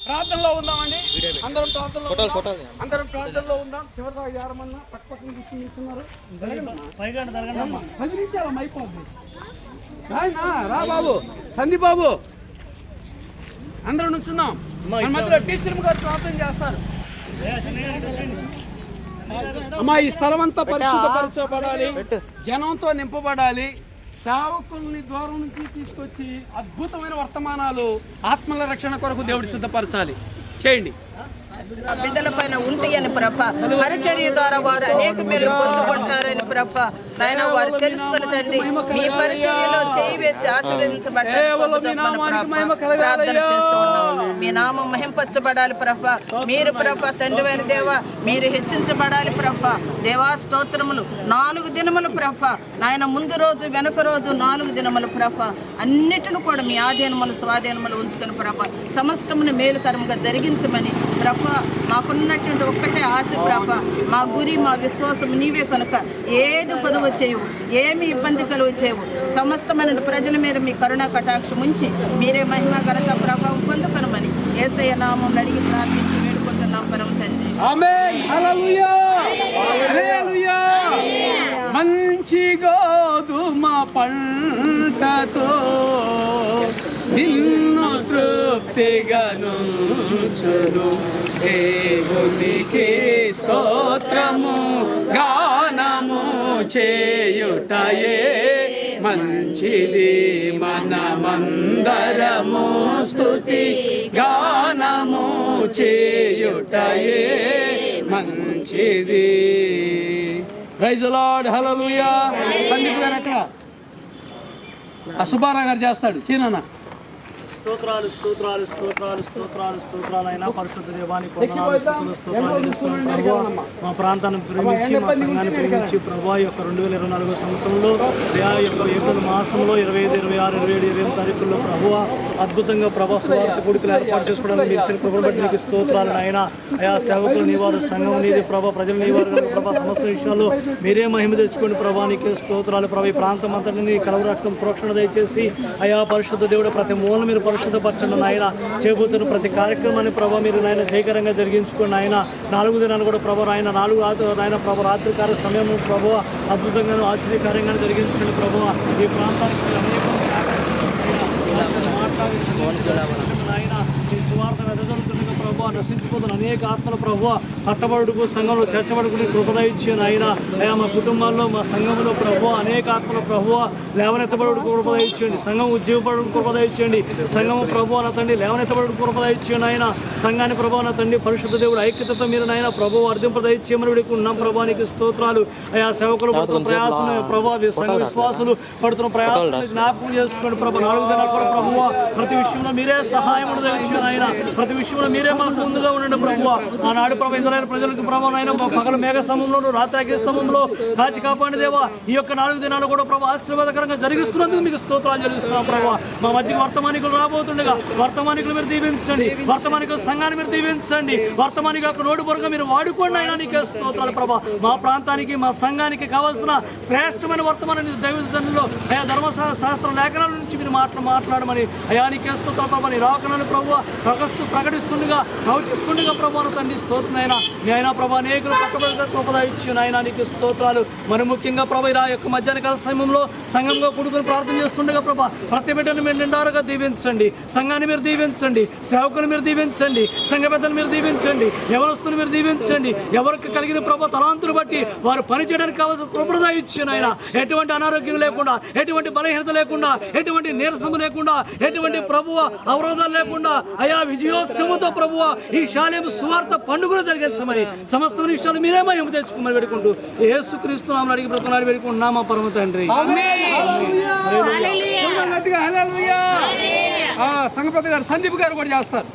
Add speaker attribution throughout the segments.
Speaker 1: ప్రార్థనలో ఉందామండి. అందరం ప్రార్థనలో ఉందాం. చివరిదాకా జారమన్నా పక్క కూర్చున్నారు. 10 నిమిషాలు అయిపోద్ది. రా బాబు, సందీప్ బాబు, అందరం నుంచున్నాం. మన మధ్యలో టీచర్ గారు ప్రార్థన చేస్తారు. అమ్మా, ఈ స్థలం అంతా పరిశుద్ధపరచబడాలి, జనంతో నింపబడాలి. సేవకుల్ని దూరం నుంచి తీసుకొచ్చి అద్భుతమైన వర్తమానాలు ఆత్మల రక్షణ కొరకు దేవుడు సిద్ధపరచాలి. చేయండి.
Speaker 2: బిడ్డల పైన ఉంటే అని ప్రభ, పరిచర్య ద్వారా వారు అనేక మేలు పొందుకుంటారని ప్రభ. నాయన వారు తెలుసుకుని తండ్రి, మీ పరిచర్యలో చేయి వేసి ఆశీర్వదించబడ్డారు. ప్రార్థన చేస్తూ ఉన్నాం. మీ నామం మహింపరచబడాలి ప్రభ. మీరు ప్రభ తండ్రి అయిన దేవ, మీరు హెచ్చించబడాలి ప్రభ. దేవా స్తోత్రములు. 4 దినములు ప్రభ నాయన, ముందు రోజు వెనుక రోజు 4 దినములు ప్రభ. అన్నిటిని కూడా మీ ఆధీనములు స్వాధీనములు ఉంచుకొని ప్రభ, సమస్తమును మేలుకరముగా జరిగించమని ప్రభ. మాకున్నటువంటి ఒక్కటే ఆశ ప్రభ, మా గురి మా విశ్వాసం నీవే కనుక ఏది కొదవ చేయవు, ఏమి ఇబ్బంది కలువ చేయవు. సమస్తమైన ప్రజల మీద మీ కరుణా కటాక్షం ఉంచి మీరే మహిమ ఘనత ప్రభావం పొందుకొనమని యేసయ్య నామములో అడిగి ప్రార్థించి వేడుకుంటున్నాం పరమ తండ్రి.
Speaker 1: ఆమేన్. హల్లెలూయా, హల్లెలూయా. మంచి గోధుమ పంటతో నిన్ను తృప్తిగానుంచును దేవునికి స్తోత్రము గానము చేయుటయే మంచిది. మనమందరము స్తుతి గానము చేయుటయే మంచిది. Praise the Lord. Hallelujah. Sandeep గారు ఎక్కడ? సుబ్బారావు గారు చేస్తాడు. చీనన్న.
Speaker 3: స్తోత్రాలు స్తోత్రాలు స్తోత్రాలు స్తోత్రాలు స్తోత్రాలు అయినా పరిశుద్ధ దేవానికి వందనాలు స్తోత్రాలు. మా ప్రాంతాన్ని ప్రేమించి మా సంఘాన్ని ప్రేమించి ప్రభా యొక్క 2024 సంవత్సరంలో ఏప్రిల్ మాసంలో 25, 26, 27, 28 తారీఖుల్లో ప్రభు అద్భుతంగా ప్రభా స్వార్థ కూడికలు ఏర్పాటు చేసుకోవడానికి మీరు ఇచ్చిన కృపను బట్టి నీకు స్తోత్రాలు నాయన. అయా సేవకులు నీవారు, సంఘం నీది ప్రభా, ప్రజలు నీవారు ప్రభా. సమస్త విషయాల్లో మీరే మహిమ తెచ్చుకోండి ప్రభా. నీకే స్తోత్రాలు ప్రభా. ఈ ప్రాంతం అంతటిని కలవ రక్తం ప్రోక్షణ దయచేసి అయా పరిశుద్ధ దేవుడు ప్రతి మూలం మీరు పరిశుద్ధపరచండి నాయన. చేయబోతున్న ప్రతి కార్యక్రమాన్ని ప్రభావ మీరు నాయన జయకరంగా జరిగించుకోండి నాయన. 4 దినాలు కూడా ప్రభావ నాయన 4 నాయన ప్రభావ రాత్రికాల సమయం ప్రభావ అద్భుతంగాను ఆశ్చర్యకరంగా జరిగించండి ప్రభావ. ఈ ప్రాంతానికి నాయన ఈ సువార్త వెదజల్లుతుండగా ప్రభావ నశించిపోతున్న అనేక ఆత్మల ప్రభావ పట్టబడుకు సంఘంలో చేర్చబడుకుని కృపద ఇచ్చాను ఆయన. అయా మా కుటుంబాల్లో మా సంఘంలో ప్రభావ అనేక ఆత్మల ప్రభావ లేవనెత్తబడుకు కృపద ఇచ్చేయండి. సంఘం ఉద్యోగపడుకు కృపద ఇచ్చేయండి. సంఘం ప్రభావ నా తండ్రి లేవనెత్తబడుకు కృపద ఇచ్చేయండి ఆయన. సంఘాన్ని ప్రభావ నా తండ్రి పరిశుద్ధ దేవుడు ఐక్యతతో మీరు నాయన ప్రభావ అర్థింపద ఇచ్చేయమని వేడుకున్నాం ప్రభానికి స్తోత్రాలు. అయా సేవకులు పడుతున్న ప్రయాసం ప్రభావ, సంఘ విశ్వాసులు పడుతున్న ప్రయాసాన్ని జ్ఞాపకం చేసుకోండి ప్రభావ. 4 దినాలు కూడా ప్రభువ ప్రతి విషయంలో మీరే సహాయం ఇచ్చాను ఆయన. ప్రతి విషయంలో మీరే మాకు ముందుగా ఉండండి ప్రభువ. ఆనాడు ప్రభావ ఇందులైన ప్రజలకు ప్రభావం ఆయన పగలు మేఘ స్తంభంలో రాత్రి అగ్ని స్తంభంలో కాచి కాపాడి దేవా. ఈ యొక్క 4 దినాలు కూడా ప్రభావ ఆశీర్వాదకరంగా జరిగిస్తున్నందుకు మీకు స్తోత్రాలు చెల్లిస్తున్నాం ప్రభావ. మా మధ్యకి వర్తమానికులు రాబోతుండగా వర్తమానికులు మీరు దీవించండి. వర్తమానికుల సంఘాన్ని మీరు దీవించండి. వర్తమానిక యొక్క నోటి పొరగా మీరు వాడుకోండి అయినా నీకే స్తోత్రాలు ప్రభావ. మా ప్రాంతానికి మా సంఘానికి కావాల్సిన శ్రేష్టమైన వర్తమానాన్ని దైవజనుల్లో అయా ధర్మశాస్త్ర లేఖనాల నుంచి మీరు మాట్లాడమని అయా నీకే స్తోత్రాలు ప్రభావ. నీ రాకనని ప్రభువ ప్రకటిస్తుండగా ప్రవచిస్తుండగా ప్రభావ తండ్రి స్తోత్రనైనా నీ అయినా ప్రభా అనేకులు పట్టబడిగా కృపద ఇచ్చిన అయినా నీకు స్తోత్రాలు. మరి ముఖ్యంగా ప్రభా ఇలా యొక్క మధ్యాహ్న కాల సమయంలో సంఘంగా కూడుకుని ప్రార్థన చేస్తుండగా ప్రభా ప్రతి బిడ్డను మీరు నిండారుగా దీవించండి. సంఘాన్ని మీరు దీవించండి. సేవకులు మీరు దీవించండి. సంఘ పెద్దలు మీరు దీవించండి. ఎవరస్తులు మీరు దీవించండి. ఎవరికి కలిగిన ప్రభా తలాంతులు బట్టి వారు పనిచేయడానికి కావాల్సిన కృపద ఇచ్చిన ఆయన. ఎటువంటి అనారోగ్యం లేకుండా, ఎటువంటి బలహీనత లేకుండా, ఎటువంటి నీరసము లేకుండా, ఎటువంటి ప్రభువ అవరోధాలు లేకుండా అయా విజయోత్సవంతో ప్రభువ ఈ శాలేము సువార్త పండుగలు జరిగించమని సమస్త విషయాలు మీరే మహిమ తెచ్చుకోమని వేడుకుంటూ యేసుక్రీస్తు నామమున అడిగి బ్రతుకులాడి వేడుకుంటున్నాం మా పరమ తండ్రి.
Speaker 1: సంగపతి గారు సందీప్ గారు కూడా చేస్తారు.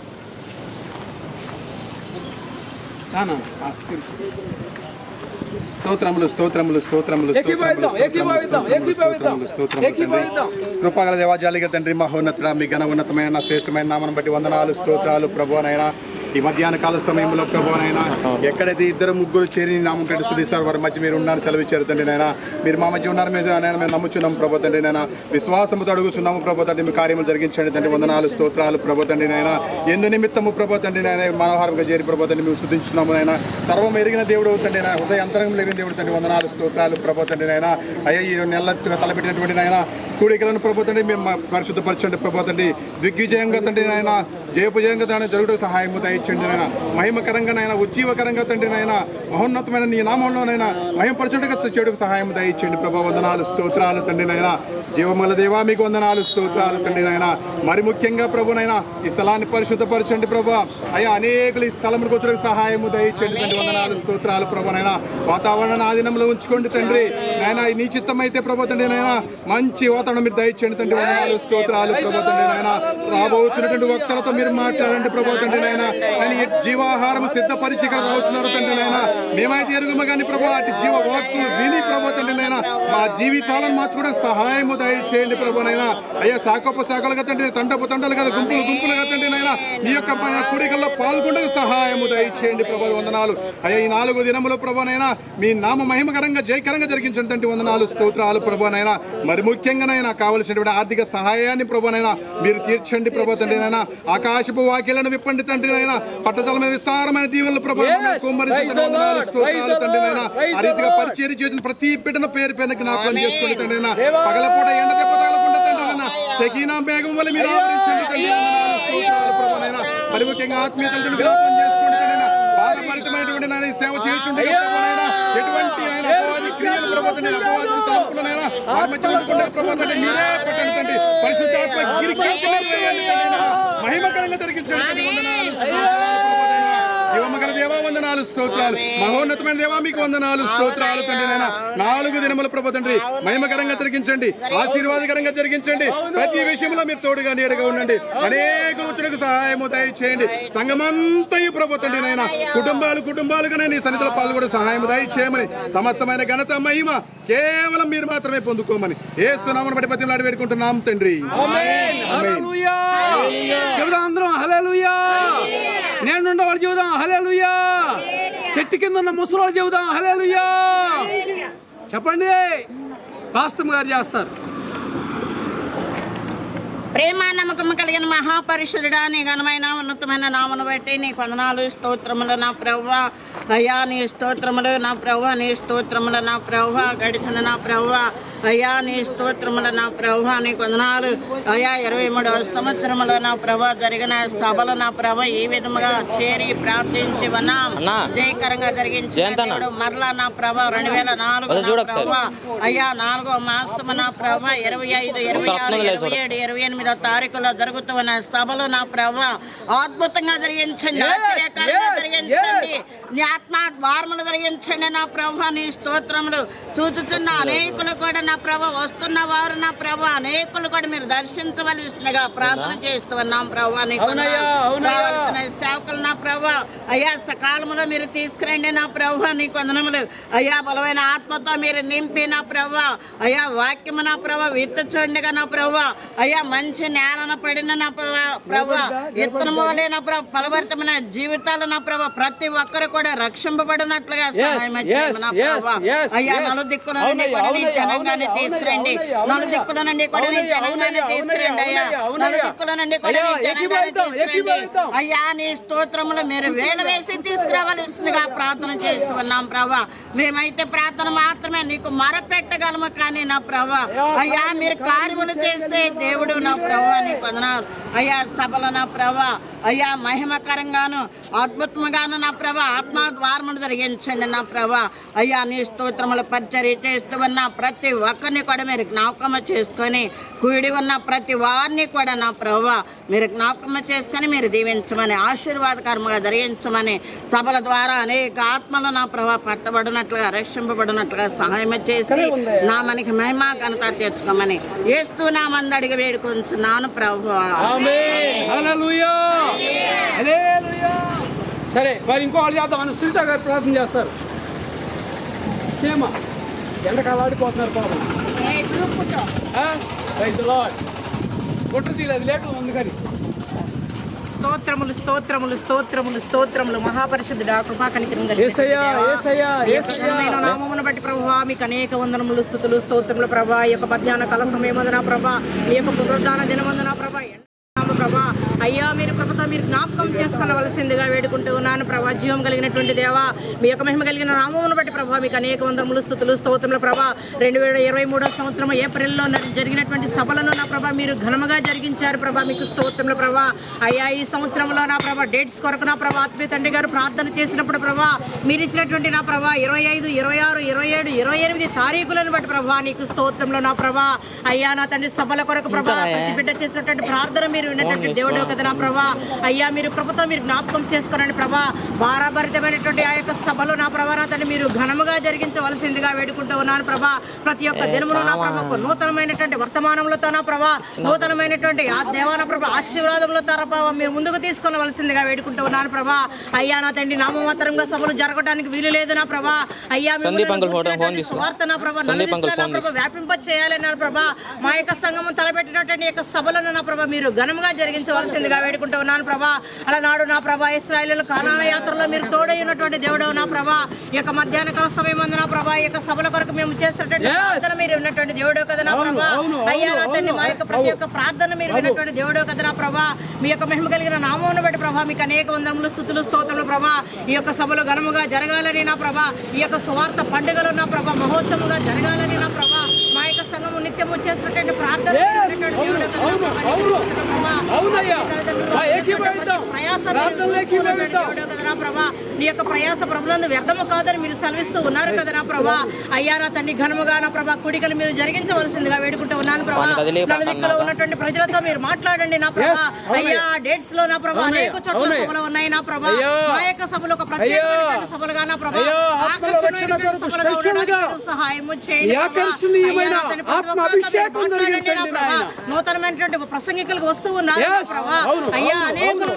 Speaker 4: స్తోత్రములు స్తోత్రములు స్తోత్రములు కృపగల దేవాజాలిగా తండ్రి మహోన్నతుడ మీ ఘన ఉన్నతమైన శ్రేష్టమైన నామను బట్టి వందనాలు స్తోత్రాలు ప్రభువనైనా. ఈ మధ్యాహ్న కాల సమయంలో ప్రభునైనా ఎక్కడైతే ఇద్దరు ముగ్గురు చేరి నామం పెట్టి స్తుతిస్తారు వారి మధ్య మీరు ఉన్నారు సెలవు ఇచ్చారు తండ్రి నాయన. మీరు మా మధ్య ఉన్నారు మేము నమ్ముచున్నాము ప్రభు తండ్రి నాయన. విశ్వాసముతో అడుగుచున్నాము ప్రభు తండ్రి. మీ కార్యములు జరిగించండి తండ్రి. వందనాలు స్తోత్రాలు ప్రభు తండ్రి నాయన. ఎందు నిమిత్తము ప్రభు తండ్రి నాయన మనోహారంగా చేరి ప్రభు తండ్రి మేము స్తుతించున్నాము నాయన. సర్వం ఎరిగిన దేవుడు తండ్రి నాయన. హృదయ అంతరంగం ఎరిగిన దేవుడు తండ్రి. వందనాలు స్తోత్రాలు ప్రభు తండ్రి నాయన. అయ్యా ఈ నెల తలపెట్టినటువంటి నాయన కూడికలను ప్రభు తండ్రి మేము పరిశుద్ధపరచండి ప్రభు తండ్రి. దిగ్విజయంగా తండ్రి నాయన జయపుజయంగా దాన్ని జరుగుటకు సహాయము దయచేయండి నాయన. మహిమకరంగా నాయన ఉజ్జీవకరంగా తండ్రి నాయన మహోన్నతమైన నీ నామంలోనైనా మహిమపరచుటకు చెడుకు సహాయం దయచేయండి ప్రభు. వందనాలు స్తోత్రాలు తండ్రి నాయన. జీవముల దేవా మీకు వందనాలు స్తోత్రాలు తండ్రి నాయన. మరి ముఖ్యంగా ప్రభునైనా ఈ స్థలాన్ని పరిశుద్ధపరచండి ప్రభు. అయ్యా అనేకులు ఈ స్థలములకు వచ్చుటకు సహాయము దయచేయండి తండ్రి. వందనాలు స్తోత్రాలు ప్రభునైనా. వాతావరణాన్ని ఆధీనంలో ఉంచుకోండి తండ్రి నాయన. నీ చిత్తం అయితే ప్రభు తండ్రి నాయన మంచి వాతావరణం మీరు దయచేయండి తండ్రి. వందనాలు స్తోత్రాలు ప్రభు తండ్రి నాయన. రాబోతున్నటువంటి వక్తలతో మీరు మాట్లాడండి ప్రభు తండ్రి నాయన. ఆయన జీవాహారం సిద్ధపరిచి ఇక్కడ రావుతున్నారు తండ్రి నాయన. మేమైతే ఎరుగుమ కానీ ప్రభు అటు జీవ వాక్కులు విని ప్రభు తండ్రి నాయన మా జీవితాలను మార్చుకోవడానికి సహాయము దయచేయండి ప్రభు నాయన. అయ్యా శాఖలుగా తండ్రి, తండపు తండలు కదా, గుంపులుగా తండ్రి నాయన మీ యొక్క కూడికల్లో పాల్గొనడానికి సహాయము దయచేయండి ప్రభు. వందనాలు అయ్యా. ఈ 4 దినములు ప్రభు నాయన మీ నామ మహిమకరంగా జయకరంగా జరిగించండి తండ్రి. వందనాలు స్తోత్రాలు ప్రభు నాయన. మరి ముఖ్యంగా నాయన కావలసినటువంటి ఆర్థిక సహాయాన్ని ప్రభు నాయన మీరు తీర్చండి ప్రభు తండ్రి నాయన. ఆకాశపు వాక్యాలను విప్పండి తండ్రి నాయన. పట్టజలమైన విస్తారమైన దీవెనలు ప్రభు కుమ్మరించండి. వందనాలు స్తోత్రాలు తండ్రి నాయన. ఆ రీతిగా పరిచర్య చేసిన ప్రతి బిడ్డను పేరు పేరున జ్ఞాపకం చేసుకోండి తండ్రి నాయన. పగలపూట ఎండ దెబ్బ తగలకుండా తండ్రి నాయన షకీనా బేగం వల్ల మీరు ఆవరించండి తండ్రి. వందనాలు స్తోత్రాలు ప్రభు నాయన. మరి ముఖ్యంగా ఆత్మీయతలను జ్ఞాపకం చేసుకోండి తండ్రి నాయన. బాధపరితమైనటువంటి నాయన సేవ చేయుచుండగా ప్రభు నాయన ఎటువంటి ఆయన అపవాది క్రియలు ప్రభు తండ్రి అపవాది తలంపులనైనా వారి మధ్య ఉండకుండా ప్రభు తండ్రి మీరే పట్టండి తండ్రి. పరిశుద్ధాత్మ గిరికించండి మహిమకరంగా జరిగించండి తండ్రి. వందనాలు జీవమగల దేవా వందనాలు స్తోత్రాలు. మహోన్నతమైన దేవా మీకు వందనాలు స్తోత్రాలు తండ్రి నాయన. 4 దినముల ప్రభు తండ్రి మహిమకరంగా జరిగించండి, ఆశీర్వాదకరంగా జరిగించండి. ప్రతి విషయంలో మీరు తోడుగా నీడగా ఉండండి. అనేక వచ్చుటకు సహాయము దయచేయండి. సంఘమంతయు ప్రభు తండ్రి నాయన కుటుంబాలుగా నీ సన్నిధిలో పాల్గొనే సహాయం దయచేయమని సమస్తమైన ఘనత మహిమ కేవలం మీరు మాత్రమే పొందుకోమని యేసు నామమున బట్టి బతిమలాడి వేడుకుంటున్నాం తండ్రి.
Speaker 1: హల్లెలూయా. చెబుదాం అందరం హల్లెలూయా. నేనుండవాడు చెబుదాం హల్లెలూయా. చెట్టు కింద ఉన్న ముసలోడు చెబుదాం హల్లెలూయా. చెప్పండి, పాస్టర్ గారు చేస్తారు.
Speaker 2: ప్రేమ నమ్మకము కలిగిన మహాపరిశుద్ధుడా, నీ ఘనమైన ఉన్నతమైన నామను బట్టి నీ వందనాలు స్తోత్రములు నా ప్రభువా. అయ్యా నీ స్తోత్రములు నా ప్రభువా, నీ స్తోత్రములు నా ప్రభువా. గడిచిన నా ప్రభువా అయ్యా నీ స్తోత్రములు నా ప్రభువా, నీ వందనాలు అయ్యా. 23వ సంవత్సరములో నా ప్రభా జరిగిన సభలు నా ప్రభ ఈ విధముగా చేరి ప్రార్థించి ఉన్నాం. జయకరంగా జరిగించాడు. మరలా నా ప్రభ 2004 ప్రభా అయ్యా 4వ మాసము నా ప్రభ 25, 26, 27, 28వ తారీఖులో జరుగుతున్న సభలు నా ప్రభ అద్భుతంగా జరిగించండి, ఆశ్చర్యకరంగా జరిగించండి. నీ ఆత్మ ద్వారములు జరిగించండి నా ప్రభ. నీ స్తోత్రములు చూచుతున్న అనేకులు కూడా నా ప్రభ వస్తున్న వారు నా ప్రభ అనేకులు కూడా మీరు దర్శించవలసిందిగా ప్రార్థన చేస్తున్నాం ప్రభా. నీకు కావలసిన సేవకులు నా ప్రభ అయ్యా సకాలంలో మీరు తీసుకురండి నా ప్రభ. నీకు వందనములు అయ్యా. బలమైన ఆత్మతో మీరు నింపి నా ప్రభ అయ్యా. వాక్యము నా ప్రభ విత్తుచుండగా నా ప్రభ అయ్యా. మంచి నేలన పడిన నా ప్రభ ఇత్తనము వలె నా ప్రభ ఫలభరితమైన జీవితాలు నా ప్రభ ప్రతి ఒక్కరు కూడా రక్షింపబడినట్లుగా సహాయం చేయండి నా ప్రభ అయ్యా. నలుదిక్కుల నుండి కూడా నీ జనంగాన్ని తీసుకురండి. నలుదిక్కుల నుండి కూడా నీ జనంగాన్ని తీసుకురండి అయ్యా. నలుదిక్కుల నుండి కూడా నీ జనంగాన్ని తీసుకురండి అయ్యా. నీ స్తోత్రములు మీరు వేలు వేసి తీసుకురావాల్సిందిగా ప్రార్థన చేస్తున్నాం ప్రభా. మేమైతే ప్రార్థన మాత్రమే నీకు మొరపెట్టగలము కానీ నా ప్రభా అయ్యా మీరు కార్యములు చేస్తే దేవుడు నా ప్రభా. నీకు వందనాలు అయ్యా. సభలు నా ప్రభా అయ్యా మహిమకరంగాను అద్భుతంగాను నా ప్రభా ఆత్మ ద్వారమును జరిగించండి నా ప్రభా అయ్యా. నీ స్తోత్రములు పరిచర్య చేస్తూ ఉన్న ప్రతి ఒక్కరిని కూడా మీరు జ్ఞాపకం చేసుకొని కూడి ఉన్న ప్రతి వారిని కూడా నా ప్రభా మీరు జ్ఞాపకం చేసుకొని మీరు దీవించమని ఆశీర్వాదకరంగా జరిగించమని సభల ద్వారా అనేక ఆత్మలు నా ప్రభా పట్టబడినట్లుగా రక్షింపబడినట్లుగా సహాయం చేసి నా మనకి మహిమ ఘనత తెచ్చుకోమని యేసు నామమున అడిగి వేడుకొంచున్నాను ప్రభువా.
Speaker 1: హల్లెలూయా. హల్లెలూయా. సరే మరి ఇంకోటి చేద్దాం. సునీత గారు ప్రార్థన చేస్తారు. ఎండకాలు ఆడిపోతున్నారు పాపం. Praise the lord. కొట్టు తీయలేదు లేటు ఉంది కానీ
Speaker 2: స్తోత్రములు స్తోత్రములు స్తోత్రములు స్తోత్రములు మహాపరిశుద్ధుడా కృపా కనికరం కలిగిన
Speaker 1: యేసయ్యా, యేసయ్యా, యేసయ్యా.
Speaker 2: యేసయ్యా నామమును బట్టి ప్రభువా మీకు అనేక వందనములు స్తుతులు స్తోత్రములు ప్రభా. ఈ యొక్క మధ్యాహ్న కాల సమయమందున ప్రభా, ఈ యొక్క పునరుద్ధాన దినమందున ప్రభా ప్రభా అయ్యా మీరు కృపతో మీరు జ్ఞాపకం చేసుకోవలసిందిగా వేడుకుంటూ ఉన్నాను ప్రభా. జీవం కలిగినటువంటి దేవా మీ యొక్క మహిమ కలిగిన నామమును బట్టి ప్రభా మీకు అనేక వందనములు స్తుతులు స్తోత్రములు ప్రభా. 2023 సంవత్సరం ఏప్రిల్లో జరిగినటువంటి సభలను నా ప్రభా మీరు ఘనముగా జరిగించారు ప్రభా. మీకు స్తోత్రములు ప్రభా. అయ్యా ఈ సంవత్సరంలో నా ప్రభా డేట్స్ కొరకు నా ప్రభా ఆత్మీయ తండ్రి గారు ప్రార్థన చేసినప్పుడు ప్రభా మీరు ఇచ్చినటువంటి నా ప్రభా 25, 26, 27, 28 తారీఖులను బట్టి ప్రభా నీకు స్తోత్రంలో నా ప్రభా. అయ్యా నా తండ్రి సభల కొరకు ప్రభా ప్రతి బిడ్డ చేసినటువంటి ప్రార్థన మీరు దేవుడు కదా నా ప్రభా. అయ్యా మీరు కృపతో మీరు జ్ఞాపకం చేసుకోనండి ప్రభా. భారభరితమైనటువంటి ఆ యొక్క సభలో నా ప్రభా నా తండ్రి మీరు ఘనముగా జరిగించవలసిందిగా వేడుకుంటూ ఉన్నాను ప్రభా. ప్రతి ఒక్క దినమును నా ప్రభా నూతనమైనటువంటి వర్తమానంలోతో నా ప్రభా నూతనమైనటువంటి ఆ దేవాన ప్రభా ఆశీర్వాదంలో ప్రభావ మీరు ముందుకు తీసుకొనవలసిందిగా వేడుకుంటూ ఉన్నాను ప్రభా. అయ్యా నా తండ్రి నామమాత్రంగా సభలు జరగడానికి వీలు లేదు నా ప్రభా. అయ్యా స్వార్థ నా ప్రభా వ్యాపింప చేయాలి నా ప్రభా. మా యొక్క సంఘము తలపెట్టినటువంటి యొక్క సభలను నా ప్రభా మీరు ఘనముగా జరిగించవలసిందిగా వేడుకుంటూ ఉన్నాను ప్రభా. అలనాడు నా ప్రభా ఇశ్రాయేలు కానాన యాత్రలో మీరు తోడై ఉన్నటువంటి దేవుడు నా ప్రభా. ఈ యొక్క మధ్యాహ్న కాల సమయం నా ప్రభా ఈ యొక్క సభల కొరకు మేము చేసినటువంటి ప్రార్థన మీరు ఉన్నటువంటి దేవుడు కదా నా ప్రభా. అయ్యా నా తండ్రి మా యొక్క ప్రతి ఒక్క ప్రార్థన మీరు విన్నటువంటి దేవుడు కదా నా ప్రభా. మీ యొక్క మహిమ కలిగిన నామమును బట్టి ప్రభా మీకు అనేక వందనములు స్తుతులు స్తోత్రములు ప్రభా. ఈ యొక్క సభలు ఘనముగా జరగాలని నా ప్రభా. ఈ యొక్క సువార్త పండుగలు నా ప్రభా మహోత్సవంగా జరగాలని నా ప్రభా. మా యొక్క సంఘము నిత్యము చేసినటువంటి ప్రార్థన నీ యొక్క ప్రయాస ప్రభులందు వ్యర్థము కాదని మీరు సెలవిస్తూ ఉన్నారు కదా నా ప్రభా. అయ్యా నా తండ్రి ఘనముగా నా ప్రభా కుడికలు మీరు జరిగించవలసిందిగా వేడుకుంటూ ఉన్నాను ప్రభా. నలుదిక్కులో ఉన్నటువంటి ప్రజలతో మీరు మాట్లాడండి నా ప్రభా. అయ్యా డేట్స్ లో నా ప్రభా అనేక చోట్ల సభలు ఉన్నాయి నా ప్రభా. మా యొక్క సభలు ఒక ప్రత్యేకమైనటువంటి సభలుగా నా ప్రభా సహాయము చేయండి. నూతనమైనటువంటి ప్రసంగికులకు వస్తూ ఉన్నారు అయ్యా అనేకులు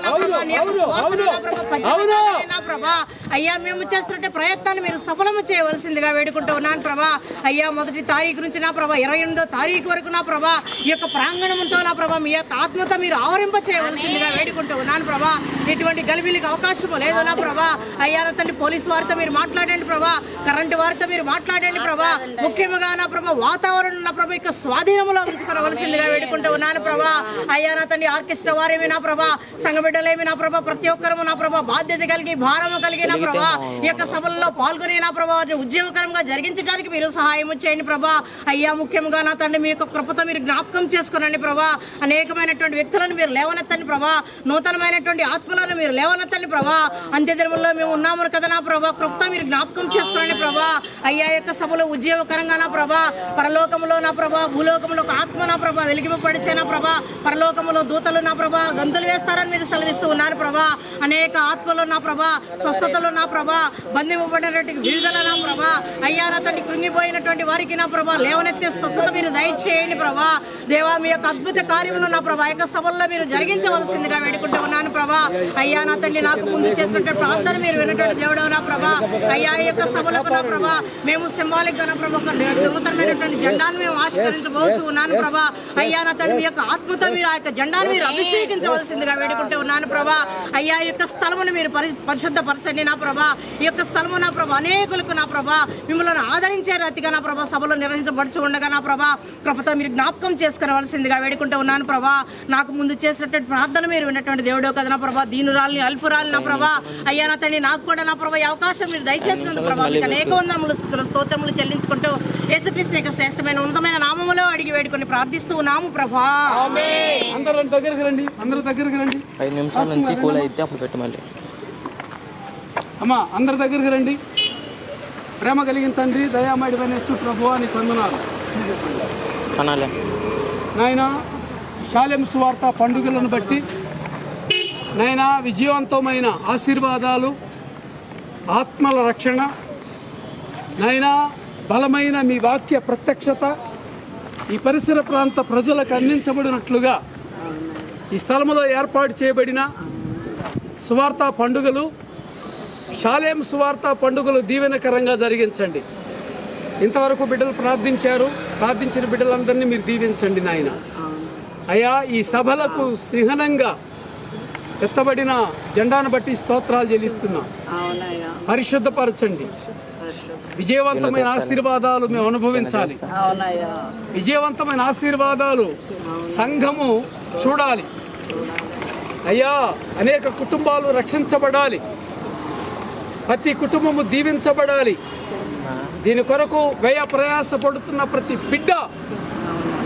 Speaker 2: నా ప్రభా. అయ్యా మేము చేస్తున్న ప్రయత్నాన్ని మీరు సఫలము చేయవలసిందిగా వేడుకుంటూ ఉన్నాను ప్రభా. అయ్యా 1వ తారీఖు నుంచి నా ప్రభా 28వ తారీఖు వరకు నా ప్రభా ఈ యొక్క ప్రాంగణంతో నా ప్రభా మీ యొక్క ఆత్మతో మీరు ఆవరింప చేయవలసిందిగా వేడుకుంటూ ఉన్నాను ప్రభా. ఎటువంటి గలిబిలికి అవకాశం లేదు నా ప్రభా. అయ్యా నా తండ్రి పోలీసు వారితో మీరు మాట్లాడండి ప్రభా. కరెంటు వారితో మీరు మాట్లాడండి ప్రభా. ముఖ్యంగా నా ప్రభా వాతావరణం నా ప్రభా యొక్క స్వాధీనంలో ఉంచుకోవలసిందిగా వేడుకుంటూ ఉన్నాను ప్రభా. అయ్యా నా తండ్రి ఆర్కెస్ట్రా వారేమి నా ప్రభా సంఘ బిడ్డలేమి నా ప్రభా ప్రతి ఒక్కరము నా ప్రభా బాధ్యత కలిగి భారము కలిగి నా ప్రభా ఈ యొక్క సభల్లో పాల్గొని నా ప్రభా ఉద్యోగకరంగా జరిగించడానికి మీరు సహాయం చేయండి ప్రభా. అయ్యా ముఖ్యంగా నా తండ్రి మీ యొక్క కృపతో మీరు జ్ఞాపకం చేసుకునండి ప్రభా. అనేకమైనటువంటి వ్యక్తులను మీరు లేవనెత్తండి ప్రభా. నూతనమైనటువంటి ఆత్మలను మీరు లేవనెత్తండి ప్రభా. అంత్యదినముల్లో మేము ఉన్నాము కదా నా ప్రభా కృపతో మీరు జ్ఞాపకం చేసుకునండి ప్రభా. అయ్యా యొక్క సభలో ఉద్యోగకరంగా నా ప్రభా పరలోకంలో నా ప్రభా భూలోకంలో ఒక ఆత్మ నా ప్రభా వెలిగింపబడిచే నా ప్రభా పరలోకంలో దూతలు నా ప్రభా గంతులు వేస్తారని మీరు సెలవిస్తూ ఉన్నారు ప్రభా. అనేక ఆత్మలు నా ప్రభా స్వస్థతలు నా ప్రభా బంధింపబడినటువంటి విడుదల నా ప్రభా. అయ్యా నా తండ్రి కృంగిపోయినటువంటి వారికి నా ప్రభా లేవనెత్తే స్వస్థత మీరు దయచేయండి ప్రభా. దేవా మీ యొక్క అద్భుత కార్యములు నా ప్రభా యొక్క సభల్లో మీరు జరిగించవలసిందిగా వేడుకుంటూ ఉన్నాను ప్రభా. అయ్యా నా తండ్రి నాకు ముందు చేసినటువంటి ప్రార్థన మీరు విన్నటువంటి దేవుడు నా ప్రభా. అయ్యా ఈ యొక్క సభలకు నా ప్రభా మేము సింబాలిక్ గా నా ప్రభా నూతనమైనటువంటి జెండాను మేము ఆవిష్కరించబోతూ ఉన్నాను ప్రభా. అయ్యా నా తండ్రి మీ యొక్క ఆత్మతో మీరు ఆ యొక్క జెండాను మీరు అభిషేకించవలసిందిగా వేడుకుంటూ ఉన్నాను ప్రభా. అయ్యా ఈ యొక్క స్థలమును మీరు పరిశుద్ధపరచండి నా ప్రభా. ఈ యొక్క స్థలము నా ప్రభా అనేకులకు నా ప్రభా మిమ్మల్ని ఆదరించే రీతిగా నా ప్రభా సభలో నిర్వహించబడుచు ఉండగా నా ప్రభా కృపతో మీరు జ్ఞాపకం చేసుకునవలసిందిగా వేడుకుంటూ ఉన్నాను ప్రభా. నాకు ముందు చేసినటువంటి ప్రార్థన మీరు విన్నటువంటి దేవుడు కదా నా ప్రభా. దీనురాల్ని అల్పురాలి నా ప్రభా. అయ్యా నా తండ్రి నాకు కూడా నా ప్రభా ఈ అవకాశం మీరు దయచేసినందుకు ప్రభా మీకు అనేక వందనములు స్తోత్రములు చెల్లించుకుంటూ యేసుక్రీస్తు యొక్క శ్రేష్టమైన ఉన్నతమైన నామములో అడిగి వేడుకొని ప్రార్థిస్తూ ఉన్నాము ప్రభా.
Speaker 1: అందరూ దగ్గరికి రండి, అందరూ దగ్గరికి రండి.
Speaker 5: 5 నిమిషాల నుంచి కూల్ అయితే అప్పుడు పెట్టమని
Speaker 1: అమ్మా అందరి దగ్గరికి రండి. ప్రేమ కలిగిన తండ్రి దయామయుడైన యేసు ప్రభువా నీకు వందనాలు.
Speaker 5: అనాలే
Speaker 1: నాయన షాలెం సువార్త పండుగలను బట్టి నాయన విజయవంతమైన ఆశీర్వాదాలు ఆత్మల రక్షణ నాయన బలమైన మీ వాక్య ప్రత్యక్షత ఈ పరిసర ప్రాంత ప్రజలకు అందించబడినట్లుగా ఈ స్థలంలో ఏర్పాటు చేయబడిన సువార్త పండుగలు షాలేం సువార్త పండుగలు దీవెనకరంగా జరిగించండి. ఇంతవరకు బిడ్డలు ప్రార్థించిన బిడ్డలందరినీ మీరు దీవించండి నాయన. అయ్యా ఈ సభలకు చిహ్నంగా ఎత్తబడిన జెండాను బట్టి స్తోత్రాలు చెల్లిస్తున్నాం. పరిశుద్ధపరచండి. విజయవంతమైన ఆశీర్వాదాలు మేము అనుభవించాలి. విజయవంతమైన ఆశీర్వాదాలు సంఘము చూడాలి. అయ్యా, అనేక కుటుంబాలు రక్షించబడాలి. ప్రతి కుటుంబము దీవించబడాలి. దీని కొరకు వ్యయ ప్రయాస పడుతున్న ప్రతి బిడ్డ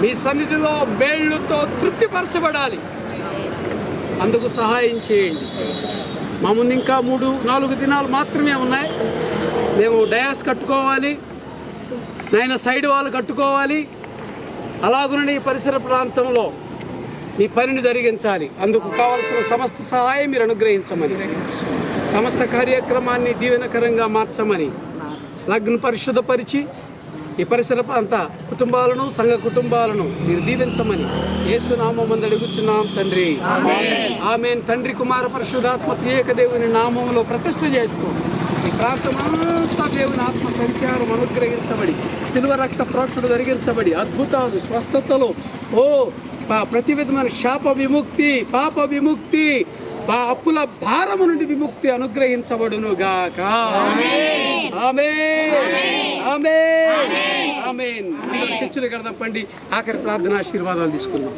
Speaker 1: మీ సన్నిధిలో మేళ్లతో తృప్తిపరచబడాలి. అందుకు సహాయం చేయండి. మా ముందు ఇంకా 3-4 దినాలు మాత్రమే ఉన్నాయి. మేము డయాస్ కట్టుకోవాలి, నాయన సైడ్ వాళ్ళు కట్టుకోవాలి. అలాగునని ఈ పరిసర ప్రాంతంలో మీ పనిని జరిగించాలి. అందుకు కావలసిన సమస్త సహాయం మీరు అనుగ్రహించమని, సమస్త కార్యక్రమాన్ని దీవెనకరంగా మార్చమని, లగ్న పరిశుద్ధపరిచి ఈ పరిసర ప్రాంత కుటుంబాలను సంఘ కుటుంబాలను మీరు దీవించమని యేసు నామమున అడుగుచున్నాం తండ్రి. ఆమేన్. తండ్రి, కుమార, పరిశుద్ధాత్మ త్రియేక దేవుని నామములో ప్రతిష్ఠ చేస్తూ ఈ ప్రాంతమంతా దేవుని ఆత్మ సంచారం అనుగ్రహించబడి, శిలువ రక్త ప్రోక్షణ జరిగించబడి, అద్భుతాలు, స్వస్థతలు, ప్రతి విధమైన శాప విముక్తి, పాప విముక్తి, అప్పుల భారము నుండి విముక్తి అనుగ్రహించబడును గాక. ఆమేన్. ఆమేన్. ఆమేన్. చర్చలు కడదాం పండి. ఆఖరి ప్రార్థన ఆశీర్వాదాలు తీసుకుందాం.